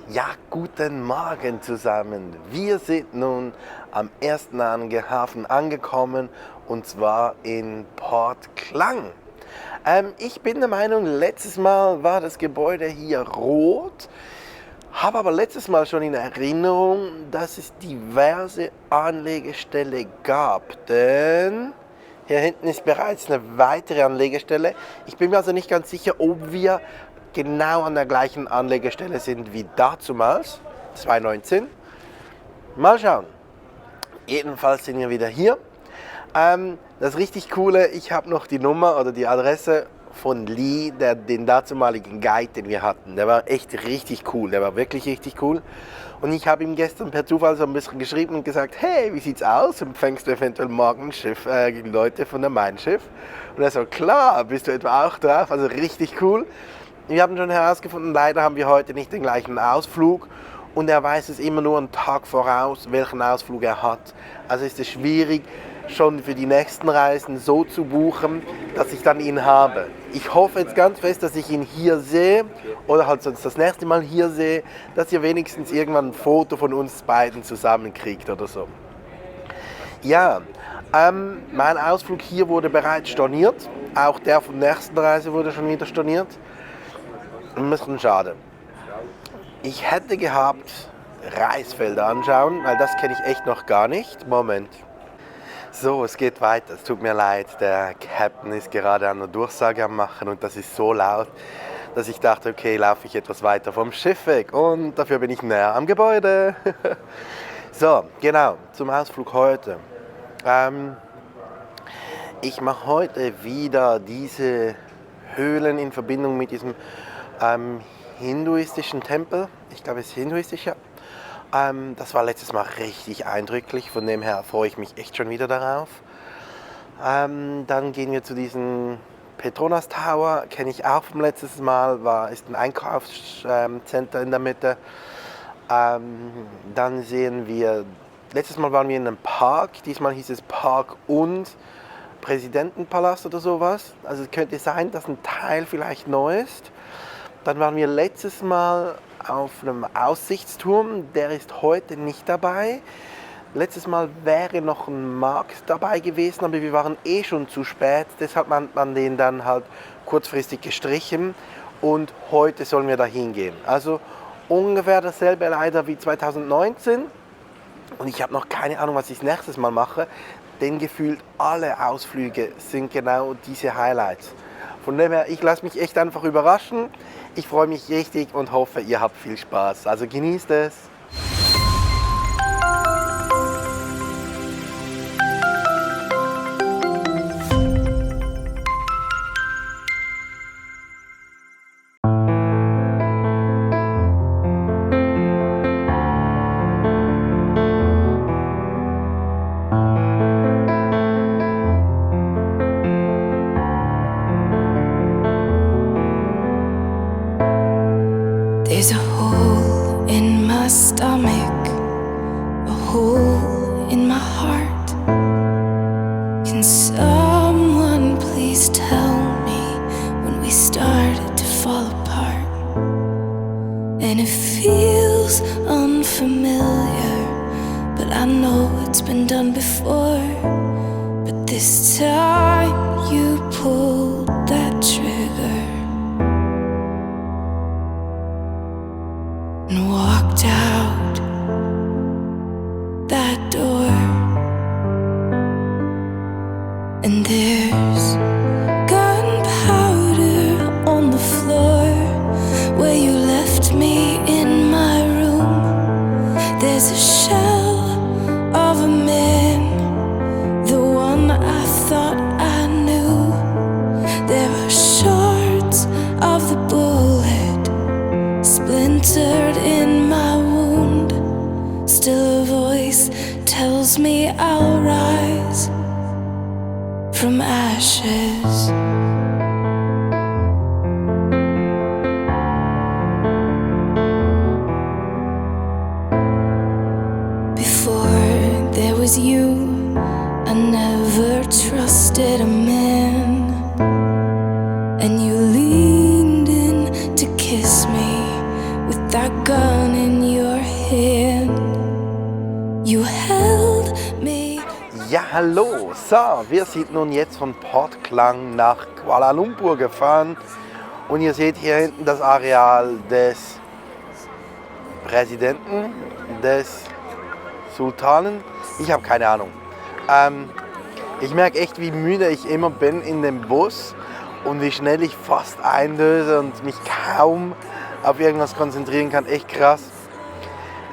Ja, guten Morgen zusammen. Wir sind nun am ersten Hafen angekommen und zwar in Port Klang. Ich bin der Meinung, letztes Mal war das Gebäude hier rot, habe aber letztes Mal schon in Erinnerung, dass es diverse Anlegestellen gab, denn hier hinten ist bereits eine weitere Anlegestelle. Ich bin mir also nicht ganz sicher, ob wir genau an der gleichen Anlegestelle sind wie dazumals, 2019. Mal schauen. Jedenfalls sind wir wieder hier. Das richtig Coole, ich habe noch die Nummer oder die Adresse von Lee, den dazumaligen Guide, den wir hatten. Der war echt richtig cool, der war wirklich richtig cool. Und ich habe ihm gestern per Zufall so ein bisschen geschrieben und gesagt, hey, wie sieht's aus? Empfängst du eventuell morgen Leute von der Mein Schiff? Und er so, klar, bist du etwa auch drauf? Also richtig cool. Wir haben schon herausgefunden, leider haben wir heute nicht den gleichen Ausflug und er weiß es immer nur einen Tag voraus, welchen Ausflug er hat. Also ist es schwierig, schon für die nächsten Reisen so zu buchen, dass ich dann ihn habe. Ich hoffe jetzt ganz fest, dass ich ihn hier sehe oder halt sonst das nächste Mal hier sehe, dass ihr wenigstens irgendwann ein Foto von uns beiden zusammenkriegt oder so. Ja, mein Ausflug hier wurde bereits storniert, auch der von der nächsten Reise wurde schon wieder storniert. Ein bisschen schade. Ich hätte gehabt Reisfelder anschauen, weil das kenne ich echt noch gar nicht. Moment. So, es geht weiter. Es tut mir leid, der Captain ist gerade eine Durchsage am machen und das ist so laut, dass ich dachte, okay, laufe ich etwas weiter vom Schiff weg und dafür bin ich näher am Gebäude. So, genau, zum Ausflug heute. Ich mache heute wieder diese Höhlen in Verbindung mit diesem hinduistischen Tempel. Ich glaube, es ist hinduistisch, ja. Das war letztes Mal richtig eindrücklich, von dem her freue ich mich echt schon wieder darauf. Dann gehen wir zu diesem Petronas Tower, kenne ich auch vom letzten Mal, ist ein Einkaufscenter in der Mitte. Dann sehen wir, letztes Mal waren wir in einem Park, diesmal hieß es Park und Präsidentenpalast oder sowas. Also es könnte sein, dass ein Teil vielleicht neu ist. Dann waren wir letztes Mal auf einem Aussichtsturm, der ist heute nicht dabei. Letztes Mal wäre noch ein Markt dabei gewesen, aber wir waren schon zu spät. Deshalb hat man den dann halt kurzfristig gestrichen und heute sollen wir da hingehen. Also ungefähr dasselbe leider wie 2019 und ich habe noch keine Ahnung, was ich nächstes Mal mache, denn gefühlt alle Ausflüge sind genau diese Highlights. Von dem her, ich lasse mich echt einfach überraschen. Ich freue mich richtig und hoffe, ihr habt viel Spaß. Also genießt es! There's a hole in my stomach, a hole in my heart. Can someone please tell me when we started to fall apart? And it feels unfamiliar, but I know it's been done before. But this time you pulled that trigger and walked out that door. And there's gunpowder on the floor where you left me in my room. There's a shell of a man, the one I thought I knew. There are shards of the bullet splintered in my wound. Still a voice tells me I'll rise from ashes. Before there was you, I never trusted a man. And you leaned in to kiss me with that gun You held me. Ja, hallo. So, wir sind nun jetzt von Port Klang nach Kuala Lumpur gefahren. Und ihr seht hier hinten das Areal des Präsidenten, des Sultanen. Ich habe keine Ahnung. Ich merke echt, wie müde ich immer bin in dem Bus und wie schnell ich fast eindöse und mich kaum auf irgendwas konzentrieren kann. Echt krass.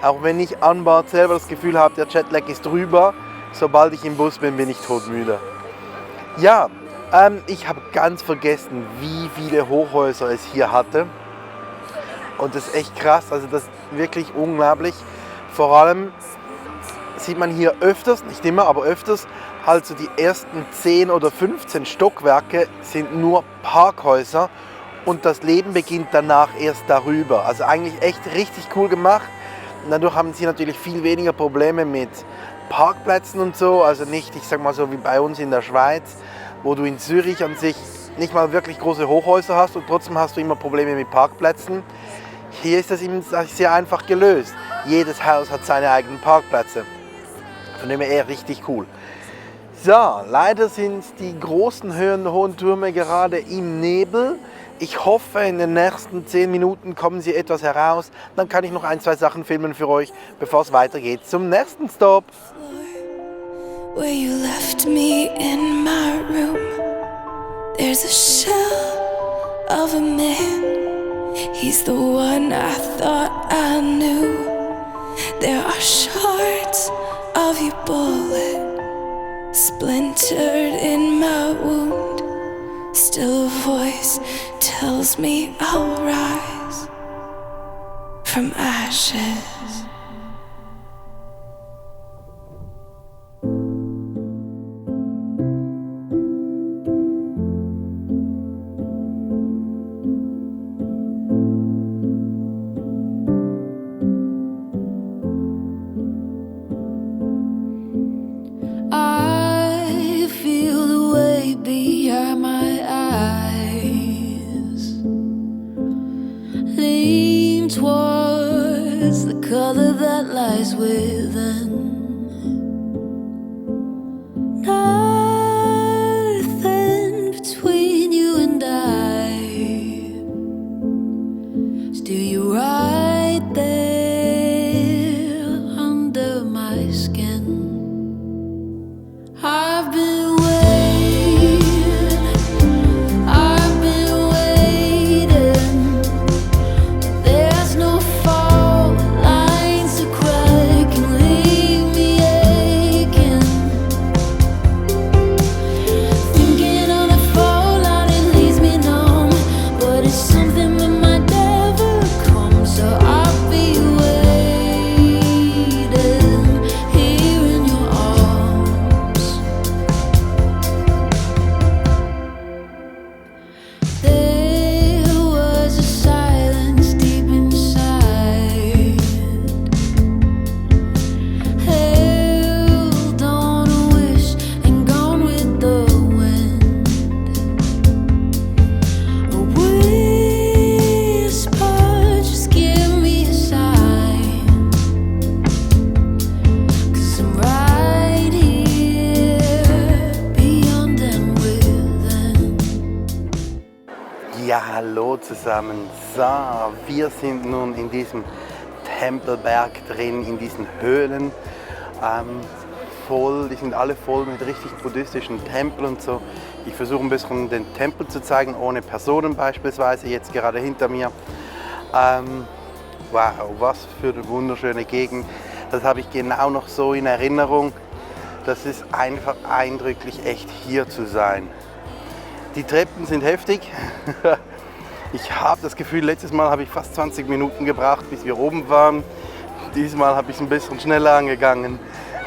Auch wenn ich an Bord selber das Gefühl habe, der Jetlag ist drüber, sobald ich im Bus bin, bin ich todmüde. Ja, ich habe ganz vergessen, wie viele Hochhäuser es hier hatte. Und das ist echt krass, also das ist wirklich unglaublich. Vor allem sieht man hier öfters, nicht immer, aber öfters, halt so die ersten 10 oder 15 Stockwerke sind nur Parkhäuser und das Leben beginnt danach erst darüber. Also eigentlich echt richtig cool gemacht. Und dadurch haben sie natürlich viel weniger Probleme mit Parkplätzen und so, also nicht, ich sag mal so wie bei uns in der Schweiz, wo du in Zürich an sich nicht mal wirklich große Hochhäuser hast und trotzdem hast du immer Probleme mit Parkplätzen. Hier ist das eben sehr einfach gelöst. Jedes Haus hat seine eigenen Parkplätze. Von dem her eher richtig cool. So, leider sind die großen hohen Türme gerade im Nebel. Ich hoffe, in den nächsten 10 Minuten kommen sie etwas heraus. Dann kann ich noch 1, 2 Sachen filmen für euch, bevor es weitergeht zum nächsten Stop. Where you left me in my room, there's a shell of a man. He's the one I thought I knew. There are shards of your bullet splintered in my wound. Still a voice tells me I'll rise from ashes. I feel the weight behind my eyes, lean towards the color that lies within. Nothing between you and I. Still you right there under my skin. I've been waiting. There's no fault lines to crack and leave me aching. Thinking of the fallout, it leaves me numb, but it's something that might never come. So I'll be waiting here in your arms. There was a silence deep inside, held on a wish and gone with the wind. A whisper, just give me a sign, 'cause I'm right here, beyond and within. Ja, hallo zusammen. So, wir sind nun in diesem Tempelberg drin, in diesen Höhlen. Die sind alle voll mit richtig buddhistischen Tempeln und so. Ich versuche ein bisschen den Tempel zu zeigen, ohne Personen beispielsweise, jetzt gerade hinter mir. Wow, was für eine wunderschöne Gegend. Das habe ich genau noch so in Erinnerung. Das ist einfach eindrücklich, echt hier zu sein. Die Treppen sind heftig. Ich habe das Gefühl, letztes Mal habe ich fast 20 Minuten gebraucht, bis wir oben waren. Diesmal habe ich es ein bisschen schneller angegangen.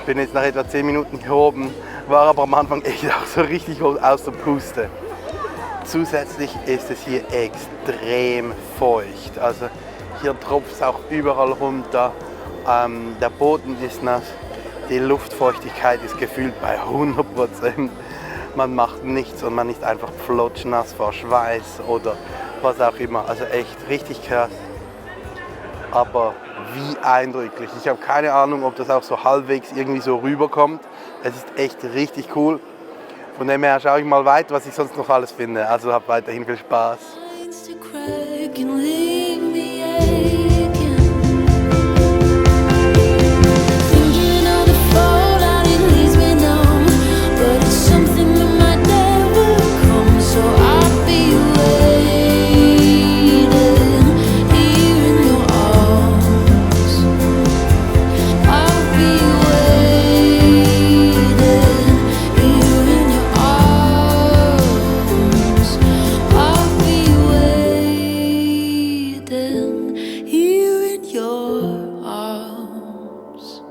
Bin jetzt nach etwa 10 Minuten hier oben, war aber am Anfang echt auch so richtig aus der Puste. Zusätzlich ist es hier extrem feucht. Also hier tropft es auch überall runter. Der Boden ist nass. Die Luftfeuchtigkeit ist gefühlt bei 100%. Man macht nichts und man ist einfach flotschnass vor Schweiß oder was auch immer. Also echt richtig krass. aber wie eindrücklich. Ich habe keine Ahnung, ob das auch so halbwegs irgendwie so rüberkommt. Es ist echt richtig cool. Von dem her schaue ich mal weiter, was ich sonst noch alles finde. Also habt weiterhin viel Spaß. Lines to crack and leave me aching. Thinking of the fallout, it leaves me numb. But it's something that might never come. So I'll be waiting here in your arms. I'll be waiting here in your arms. I'll be waiting here in your arms.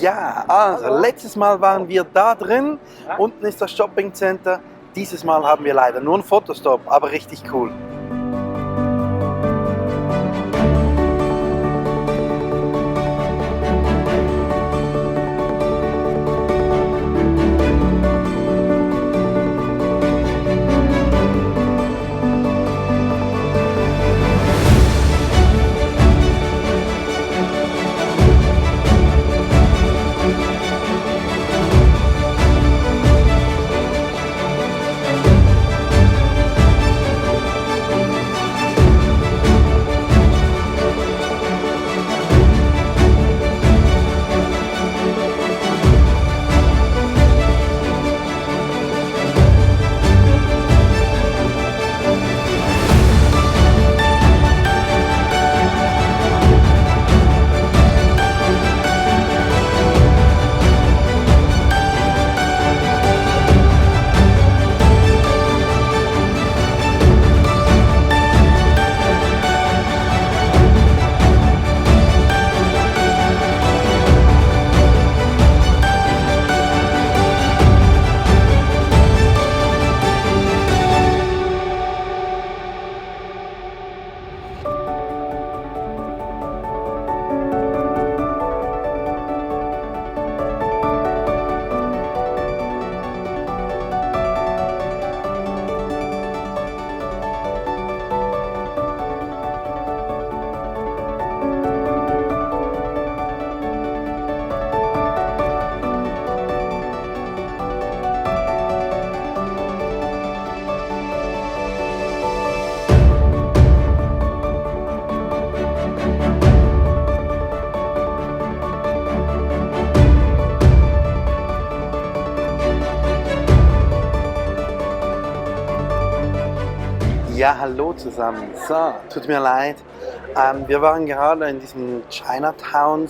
Ja, also letztes Mal waren wir da drin, unten ist das Shopping Center. Dieses Mal haben wir leider nur einen Fotostop, aber richtig cool. Ja, hallo zusammen. So, tut mir leid. Wir waren gerade in diesem Chinatown,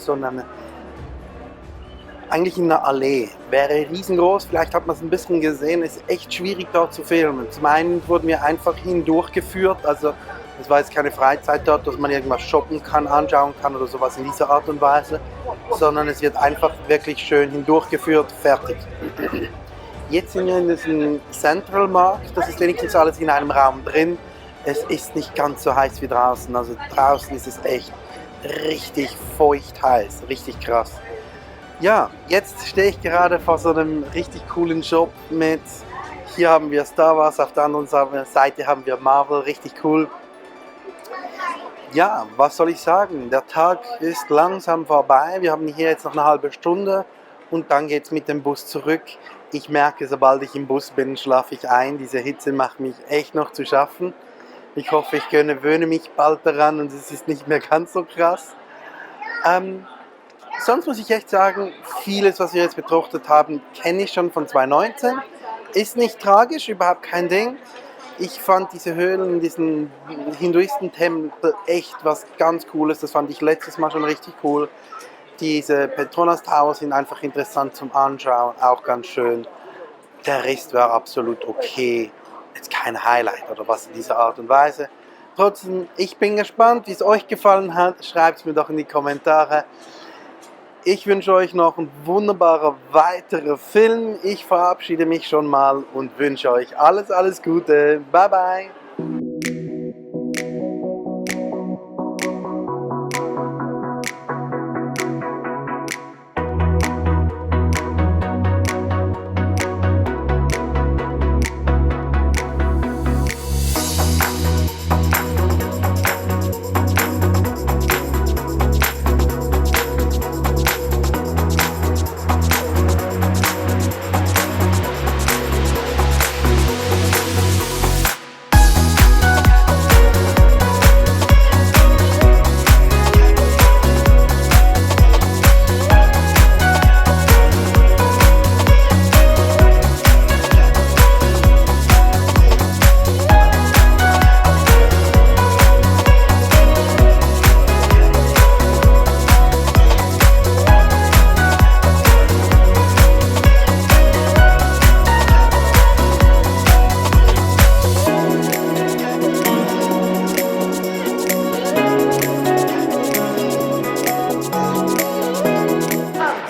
eigentlich in einer Allee. Wäre riesengroß, vielleicht hat man es ein bisschen gesehen, ist echt schwierig dort zu filmen. Zum einen wurden wir einfach hindurchgeführt, also es war jetzt keine Freizeit dort, dass man irgendwas shoppen kann, anschauen kann oder sowas in dieser Art und Weise, sondern es wird einfach wirklich schön hindurchgeführt, fertig. Jetzt sind wir in diesem Central Markt, das ist wenigstens alles in einem Raum drin. Es ist nicht ganz so heiß wie draußen, also draußen ist es echt richtig feucht heiß, richtig krass. Ja, jetzt stehe ich gerade vor so einem richtig coolen Shop mit, hier haben wir Star Wars, auf der anderen Seite haben wir Marvel, richtig cool. Ja, was soll ich sagen, der Tag ist langsam vorbei, wir haben hier jetzt noch eine halbe Stunde und dann geht es mit dem Bus zurück. Ich merke, sobald ich im Bus bin, schlafe ich ein, diese Hitze macht mich echt noch zu schaffen. Ich hoffe, ich gewöhne mich bald daran und es ist nicht mehr ganz so krass. Sonst muss ich echt sagen, vieles, was wir jetzt betrachtet haben, kenne ich schon von 2019. Ist nicht tragisch, überhaupt kein Ding. Ich fand diese Höhlen, diesen Hinduistentempel echt was ganz Cooles. Das fand ich letztes Mal schon richtig cool. Diese Petronas Tower sind einfach interessant zum Anschauen, auch ganz schön. Der Rest war absolut okay. Jetzt kein Highlight oder was in dieser Art und Weise. Trotzdem, ich bin gespannt, wie es euch gefallen hat. Schreibt es mir doch in die Kommentare. Ich wünsche euch noch einen wunderbaren weiteren Film. Ich verabschiede mich schon mal und wünsche euch alles Gute. Bye bye.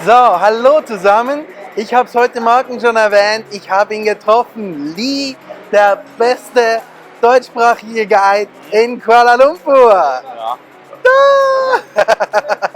So, hallo zusammen. Ich habe es heute Morgen schon erwähnt. Ich habe ihn getroffen. Lee, der beste deutschsprachige Guide in Kuala Lumpur. Ja. Da!